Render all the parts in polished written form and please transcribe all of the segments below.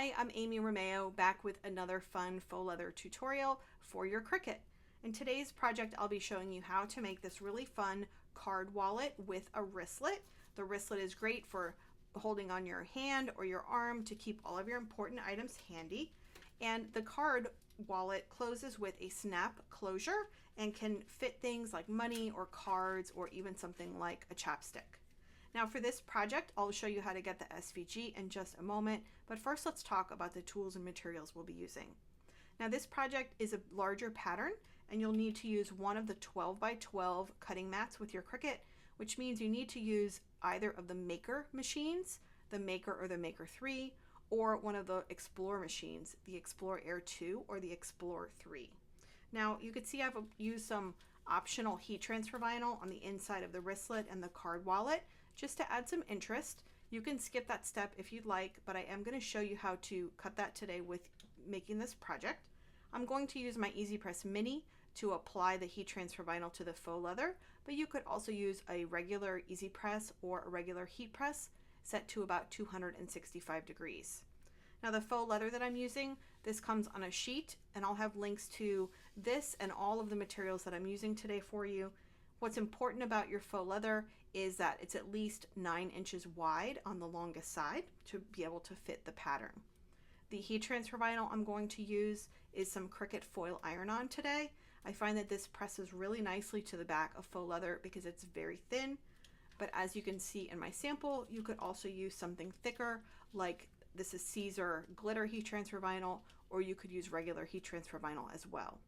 Hi, I'm Amy Romeu, back with another fun faux leather tutorial for your Cricut. In today's project, I'll be showing you how to make this really fun card wallet with a wristlet. The wristlet is great for holding on your hand or your arm to keep all of your important items handy. And the card wallet closes with a snap closure and can fit things like money or cards or even something like a chapstick. Now for this project, I'll show you how to get the SVG in just a moment, but first let's talk about the tools and materials we'll be using. Now this project is a larger pattern and you'll need to use one of the 12 by 12 cutting mats with your Cricut, which means you need to use either of the Maker machines, the Maker or the Maker 3, or one of the Explorer machines, the Explorer Air 2 or the Explorer 3. Now you can see I've used some optional heat transfer vinyl on the inside of the wristlet and the card wallet, just to add some interest. You can skip that step if you'd like, but I am going to show you how to cut that today with making this project. I'm going to use my Easy Press Mini to apply the heat transfer vinyl to the faux leather, but you could also use a regular Easy Press or a regular heat press set to about 265 degrees. Now the faux leather that I'm using, this comes on a sheet, and I'll have links to this and all of the materials that I'm using today for you. What's important about your faux leather is that it's at least 9 inches wide on the longest side to be able to fit the pattern. The heat transfer vinyl I'm going to use is some Cricut Foil Iron On today. I find that this presses really nicely to the back of faux leather because it's very thin, but as you can see in my sample, you could also use something thicker, like this is Caesar glitter heat transfer vinyl, or you could use regular heat transfer vinyl as well.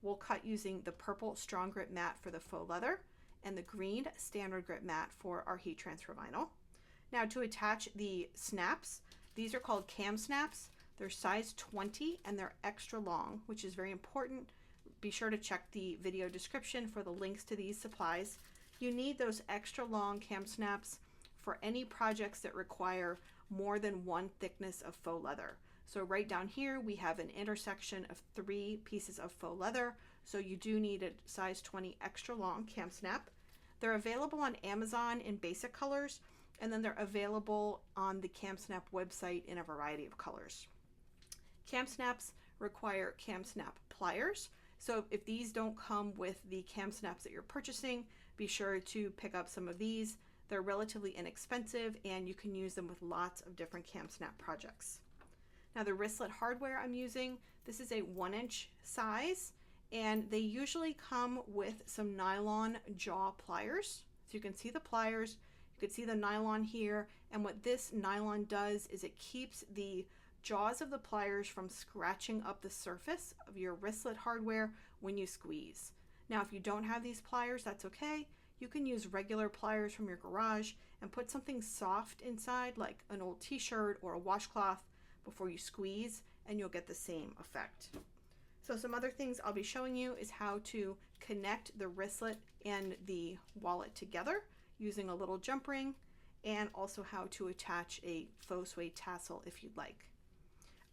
We'll cut using the purple strong grip mat for the faux leather and the green standard grip mat for our heat transfer vinyl. Now to attach the snaps, these are called Kam Snaps. They're size 20 and they're extra long, which is very important. Be sure to check the video description for the links to these supplies. You need those extra long Kam Snaps for any projects that require more than one thickness of faux leather. So right down here, we have an intersection of 3 pieces of faux leather. So you do need a size 20 extra long Kam Snap. They're available on Amazon in basic colors, and then they're available on the Kam Snap website in a variety of colors. Kam Snaps require Kam Snap pliers. So if these don't come with the Kam Snaps that you're purchasing, be sure to pick up some of these. They're relatively inexpensive and you can use them with lots of different Kam Snap projects. Now the wristlet hardware I'm using, this is a 1-inch size, and they usually come with some nylon jaw pliers. So you can see the pliers, you can see the nylon here, and what this nylon does is it keeps the jaws of the pliers from scratching up the surface of your wristlet hardware when you squeeze. Now if you don't have these pliers, that's okay. You can use regular pliers from your garage and put something soft inside, like an old t-shirt or a washcloth, before you squeeze, and you'll get the same effect. So some other things I'll be showing you is how to connect the wristlet and the wallet together using a little jump ring, and also how to attach a faux suede tassel if you'd like.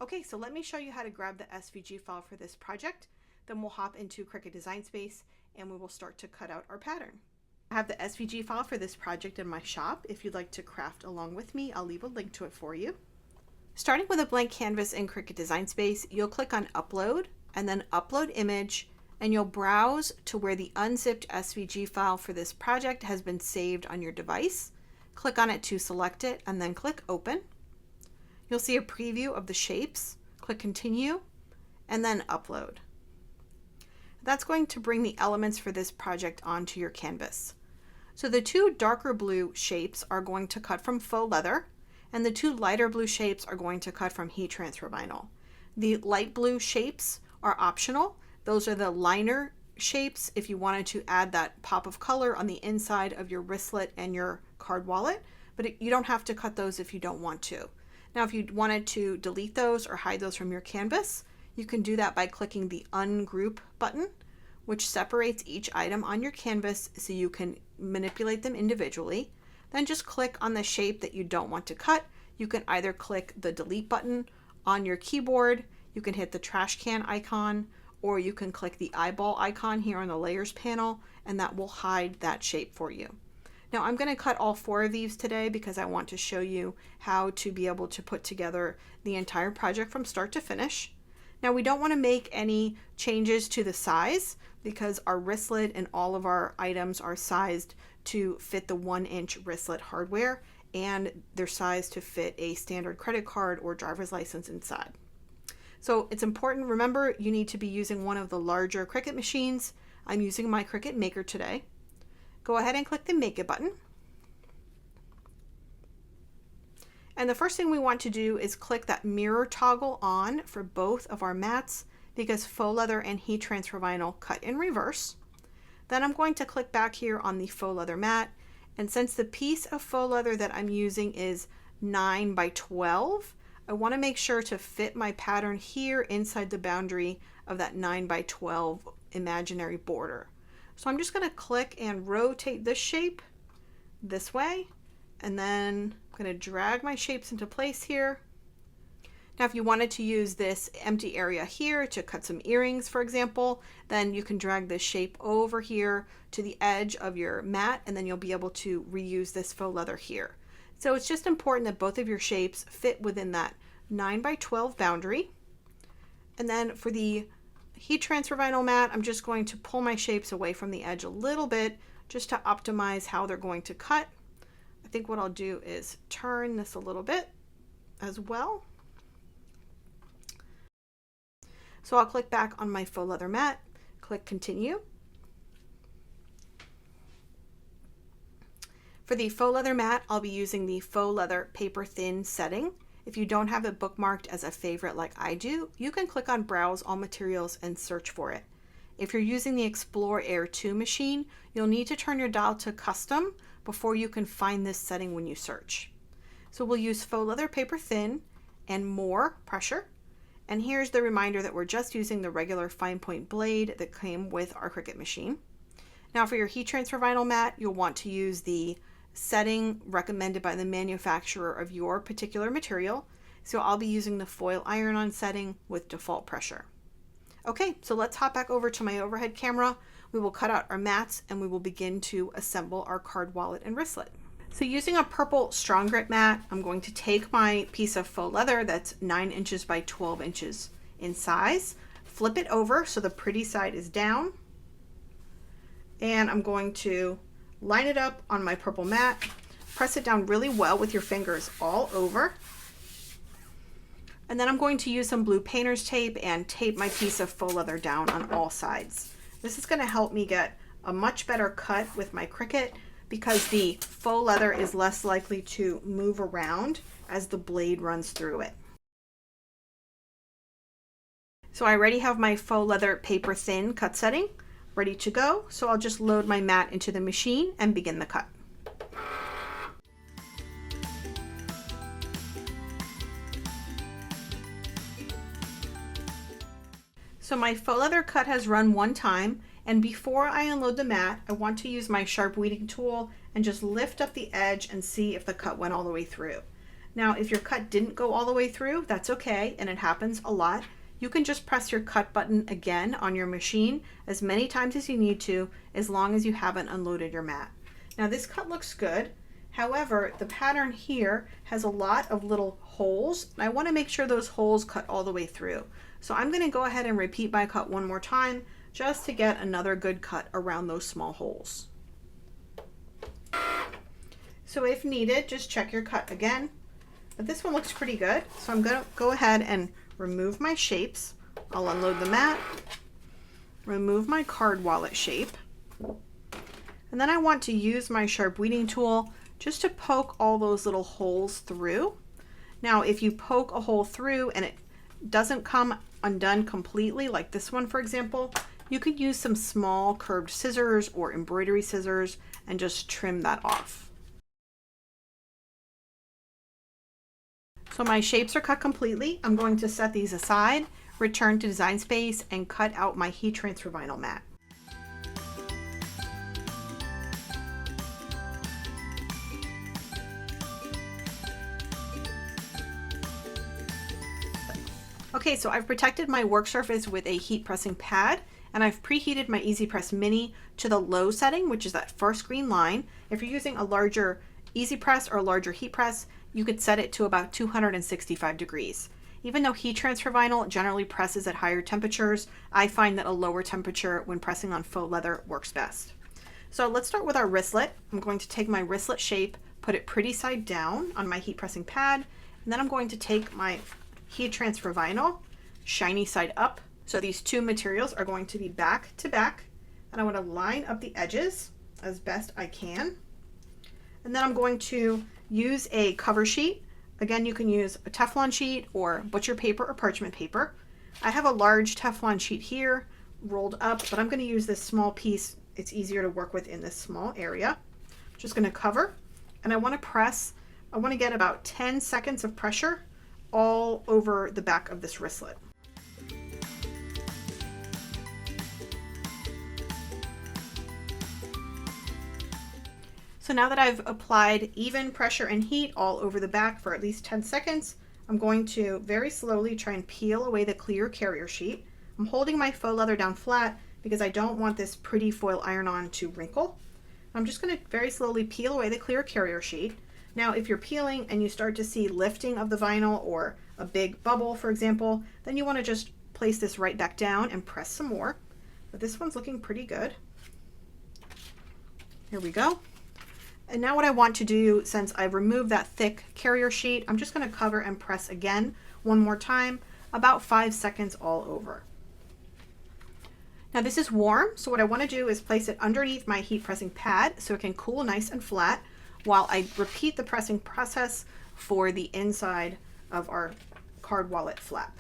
Okay, so let me show you how to grab the SVG file for this project. Then we'll hop into Cricut Design Space and we will start to cut out our pattern. I have the SVG file for this project in my shop. If you'd like to craft along with me, I'll leave a link to it for you. Starting with a blank canvas in Cricut Design Space, you'll click on Upload and then Upload Image, and you'll browse to where the unzipped SVG file for this project has been saved on your device. Click on it to select it and then click Open. You'll see a preview of the shapes. Click Continue and then Upload. That's going to bring the elements for this project onto your canvas. So the 2 darker blue shapes are going to cut from faux leather, and the 2 lighter blue shapes are going to cut from heat transfer vinyl. The light blue shapes are optional. Those are the liner shapes if you wanted to add that pop of color on the inside of your wristlet and your card wallet, but you don't have to cut those if you don't want to. Now if you wanted to delete those or hide those from your canvas, you can do that by clicking the Ungroup button, which separates each item on your canvas so you can manipulate them individually. Then just click on the shape that you don't want to cut. You can either click the delete button on your keyboard, you can hit the trash can icon, or you can click the eyeball icon here on the layers panel, and that will hide that shape for you. Now I'm going to cut all 4 of these today because I want to show you how to be able to put together the entire project from start to finish. Now we don't want to make any changes to the size because our wristlet and all of our items are sized to fit the 1-inch wristlet hardware, and they're sized to fit a standard credit card or driver's license inside. So it's important, remember, you need to be using one of the larger Cricut machines. I'm using my Cricut Maker today. Go ahead and click the Make It button. And the first thing we want to do is click that mirror toggle on for both of our mats because faux leather and heat transfer vinyl cut in reverse. Then I'm going to click back here on the faux leather mat, and since the piece of faux leather that I'm using is 9 by 12, I want to make sure to fit my pattern here inside the boundary of that 9 by 12 imaginary border. So I'm just going to click and rotate this shape this way, and then I'm going to drag my shapes into place here. Now, if you wanted to use this empty area here to cut some earrings, for example, then you can drag this shape over here to the edge of your mat, and then you'll be able to reuse this faux leather here. So it's just important that both of your shapes fit within that 9 by 12 boundary. And then for the heat transfer vinyl mat, I'm just going to pull my shapes away from the edge a little bit just to optimize how they're going to cut. I think what I'll do is turn this a little bit as well. So I'll click back on my faux leather mat, click continue. For the faux leather mat, I'll be using the faux leather paper thin setting. If you don't have it bookmarked as a favorite like I do, you can click on Browse All Materials and search for it. If you're using the Explore Air 2 machine, you'll need to turn your dial to custom before you can find this setting when you search. So we'll use faux leather paper thin and more pressure. And here's the reminder that we're just using the regular fine point blade that came with our Cricut machine. Now for your heat transfer vinyl mat, you'll want to use the setting recommended by the manufacturer of your particular material. So I'll be using the Foil Iron On setting with default pressure. Okay, so let's hop back over to my overhead camera. We will cut out our mats and we will begin to assemble our card wallet and wristlet. So using a purple strong grip mat, I'm going to take my piece of faux leather that's 9 inches by 12 inches in size, flip it over so the pretty side is down, and I'm going to line it up on my purple mat, press it down really well with your fingers all over, and then I'm going to use some blue painter's tape and tape my piece of faux leather down on all sides. This is going to help me get a much better cut with my Cricut because the faux leather is less likely to move around as the blade runs through it. So I already have my faux leather paper thin cut setting ready to go. So I'll just load my mat into the machine and begin the cut. So my faux leather cut has run one time, and before I unload the mat, I want to use my sharp weeding tool and just lift up the edge and see if the cut went all the way through. Now, if your cut didn't go all the way through, that's okay, and it happens a lot. You can just press your cut button again on your machine as many times as you need to, as long as you haven't unloaded your mat. Now this cut looks good. However, the pattern here has a lot of little holes, and I want to make sure those holes cut all the way through. So I'm going to go ahead and repeat my cut one more time just to get another good cut around those small holes. So if needed, just check your cut again. But this one looks pretty good, so I'm going to go ahead and remove my shapes. I'll unload the mat, remove my card wallet shape, and then I want to use my sharp weeding tool just to poke all those little holes through. Now, if you poke a hole through and it doesn't come undone completely, like this one for example, you could use some small curved scissors or embroidery scissors and just trim that off. So my shapes are cut completely. I'm going to set these aside, return to Design Space, and cut out my heat transfer vinyl mat. Okay, so I've protected my work surface with a heat pressing pad, and I've preheated my Easy Press Mini to the low setting, which is that first green line. If you're using a larger easy press or a larger heat press, you could set it to about 265 degrees. Even though heat transfer vinyl generally presses at higher temperatures, I find that a lower temperature when pressing on faux leather works best. So let's start with our wristlet. I'm going to take my wristlet shape, put it pretty side down on my heat pressing pad, and then I'm going to take my heat transfer vinyl, shiny side up. So these two materials are going to be back to back, and I want to line up the edges as best I can. And then I'm going to use a cover sheet. Again, you can use a Teflon sheet or butcher paper or parchment paper. I have a large Teflon sheet here rolled up, but I'm going to use this small piece. It's easier to work with in this small area. I'm just going to cover, and I want to press. I want to get about 10 seconds of pressure all over the back of this wristlet. So now that I've applied even pressure and heat all over the back for at least 10 seconds, I'm going to very slowly try and peel away the clear carrier sheet. I'm holding my faux leather down flat because I don't want this pretty foil iron-on to wrinkle. I'm just going to very slowly peel away the clear carrier sheet. Now, if you're peeling and you start to see lifting of the vinyl or a big bubble, for example, then you want to just place this right back down and press some more. But this one's looking pretty good. Here we go. And now what I want to do, since I've removed that thick carrier sheet, I'm just going to cover and press again one more time, about 5 seconds all over. Now this is warm, so what I want to do is place it underneath my heat pressing pad so it can cool nice and flat while I repeat the pressing process for the inside of our card wallet flap.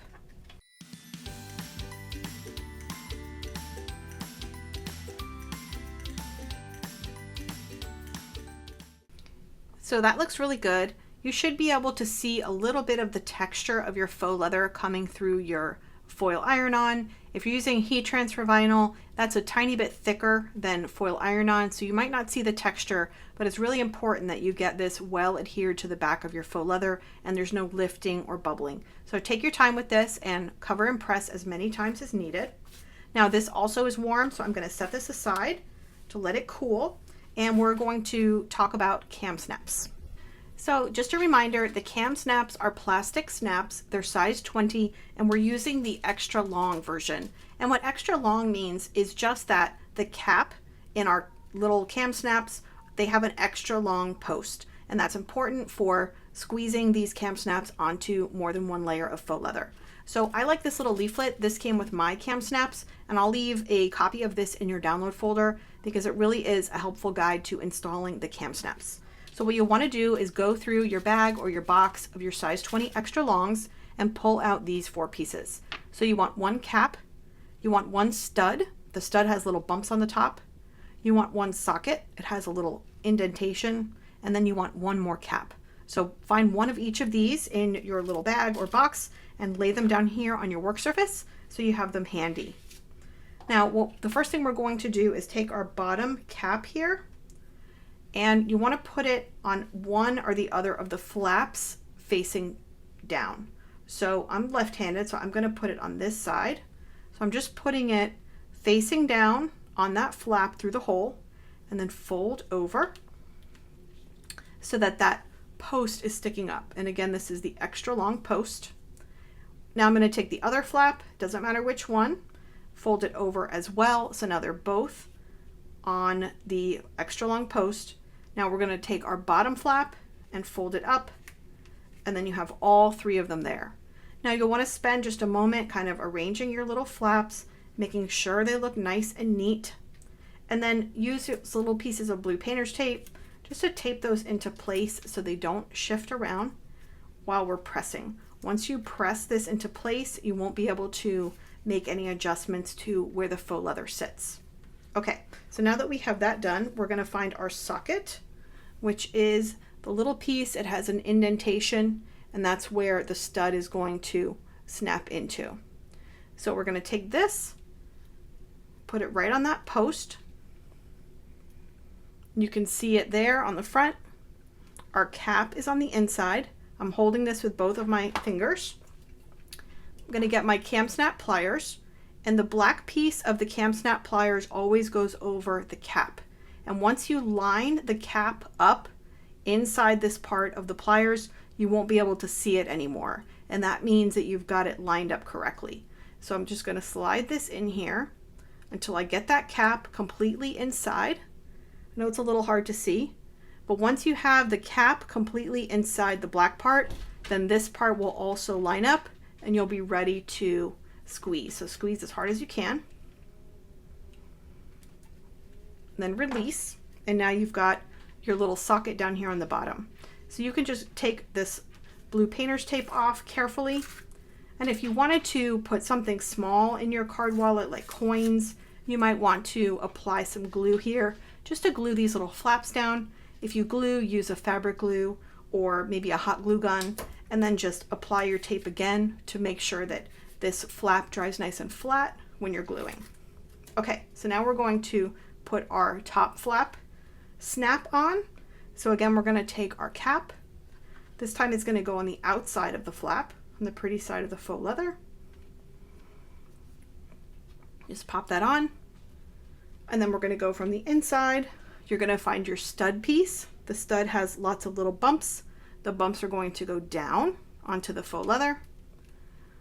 So that looks really good. You should be able to see a little bit of the texture of your faux leather coming through your foil iron-on. If you're using heat transfer vinyl, that's a tiny bit thicker than foil iron-on, so you might not see the texture, but it's really important that you get this well adhered to the back of your faux leather and there's no lifting or bubbling. So take your time with this and cover and press as many times as needed. Now this also is warm, so I'm going to set this aside to let it cool, and we're going to talk about Kam Snaps. So just a reminder, the Kam Snaps are plastic snaps. They're size 20, and we're using the extra long version. And what extra long means is just that the cap in our little Kam Snaps, they have an extra long post. And that's important for squeezing these Kam Snaps onto more than one layer of faux leather. So I like this little leaflet. This came with my Kam Snaps, and I'll leave a copy of this in your download folder because it really is a helpful guide to installing the Kam Snaps. So what you'll want to do is go through your bag or your box of your size 20 extra longs and pull out these 4 pieces. So you want one cap, you want one stud. The stud has little bumps on the top. You want one socket. It has a little indentation. And then you want one more cap. So find one of each of these in your little bag or box and lay them down here on your work surface so you have them handy. Now, the first thing we're going to do is take our bottom cap here, and you want to put it on one or the other of the flaps facing down. So I'm left-handed, so I'm going to put it on this side. So I'm just putting it facing down on that flap through the hole, and then fold over so that that post is sticking up. And again, this is the extra long post. Now I'm going to take the other flap, doesn't matter which one, fold it over as well. So now they're both on the extra long post. Now we're going to take our bottom flap and fold it up, and then you have all 3 of them there. Now you'll want to spend just a moment kind of arranging your little flaps, making sure they look nice and neat, and then use those little pieces of blue painter's tape just to tape those into place so they don't shift around while we're pressing. Once you press this into place, you won't be able to make any adjustments to where the faux leather sits. Okay, so now that we have that done, we're going to find our socket, which is the little piece. It has an indentation, and that's where the stud is going to snap into. So we're going to take this, put it right on that post. You can see it there on the front. Our cap is on the inside. I'm holding this with both of my fingers. I'm going to get my Kam Snap pliers, And the black piece of the Kam Snap pliers always goes over the cap. And once you line the cap up inside this part of the pliers, you won't be able to see it anymore. And that means that you've got it lined up correctly. So I'm just going to slide this in here until I get that cap completely inside. I know it's a little hard to see, but once you have the cap completely inside the black part, then this part will also line up and you'll be ready to squeeze. So squeeze as hard as you can. Then release, and now you've got your little socket down here on the bottom. So you can just take this blue painter's tape off carefully. And if you wanted to put something small in your card wallet, like coins, you might want to apply some glue here just to glue these little flaps down. If you glue, use a fabric glue or maybe a hot glue gun, and then just apply your tape again to make sure that this flap dries nice and flat when you're gluing. Okay, so now we're going to put our top flap snap on. So again, we're going to take our cap. This time it's going to go on the outside of the flap, on the pretty side of the faux leather. Just pop that on. And then we're going to go from the inside. You're going to find your stud piece. The stud has lots of little bumps. The bumps are going to go down onto the faux leather,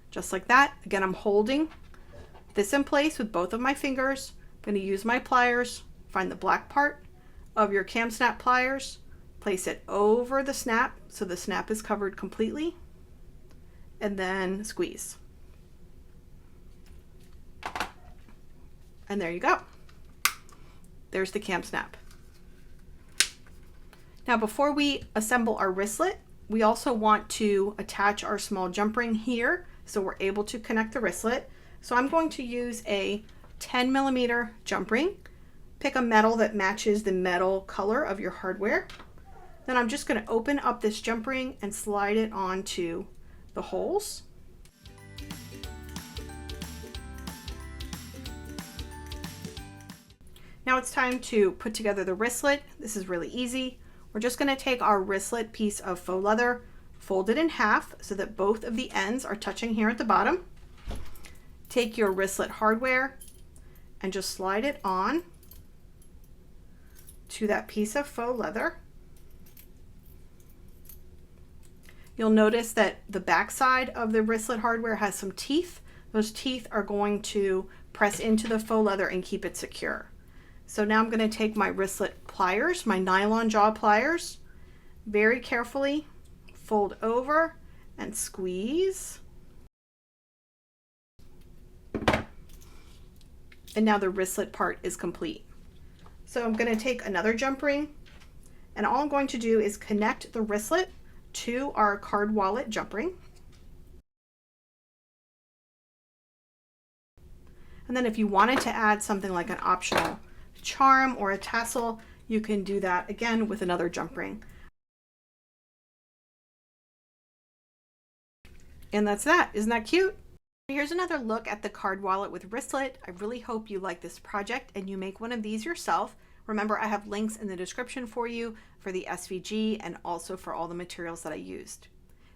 just like that. Again, I'm holding this in place with both of my fingers. I'm going to use my pliers, find the black part of your Kam Snap pliers, place it over the snap so the snap is covered completely, and then squeeze. And there you go. There's the Kam Snap. Now before we assemble our wristlet, we also want to attach our small jump ring here so we're able to connect the wristlet. So I'm going to use a 10mm jump ring. Pick a metal that matches the metal color of your hardware. Then I'm just going to open up this jump ring and slide it onto the holes. Now it's time to put together the wristlet. This is really easy. We're just going to take our wristlet piece of faux leather, fold it in half so that both of the ends are touching here at the bottom. Take your wristlet hardware and just slide it on to that piece of faux leather. You'll notice that the back side of the wristlet hardware has some teeth. Those teeth are going to press into the faux leather and keep it secure. So now I'm going to take my wristlet pliers, my nylon jaw pliers, very carefully fold over and squeeze. And now the wristlet part is complete. So I'm going to take another jump ring, and all I'm going to do is connect the wristlet to our card wallet jump ring. And then if you wanted to add something like an optional charm or a tassel, you can do that again with another jump ring. And that's that. Isn't that cute? Here's another look at the card wallet with wristlet. I really hope you like this project and you make one of these yourself. Remember, I have links in the description for you for the SVG and also for all the materials that I used.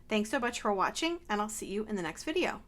Thanks so much for watching, and I'll see you in the next video.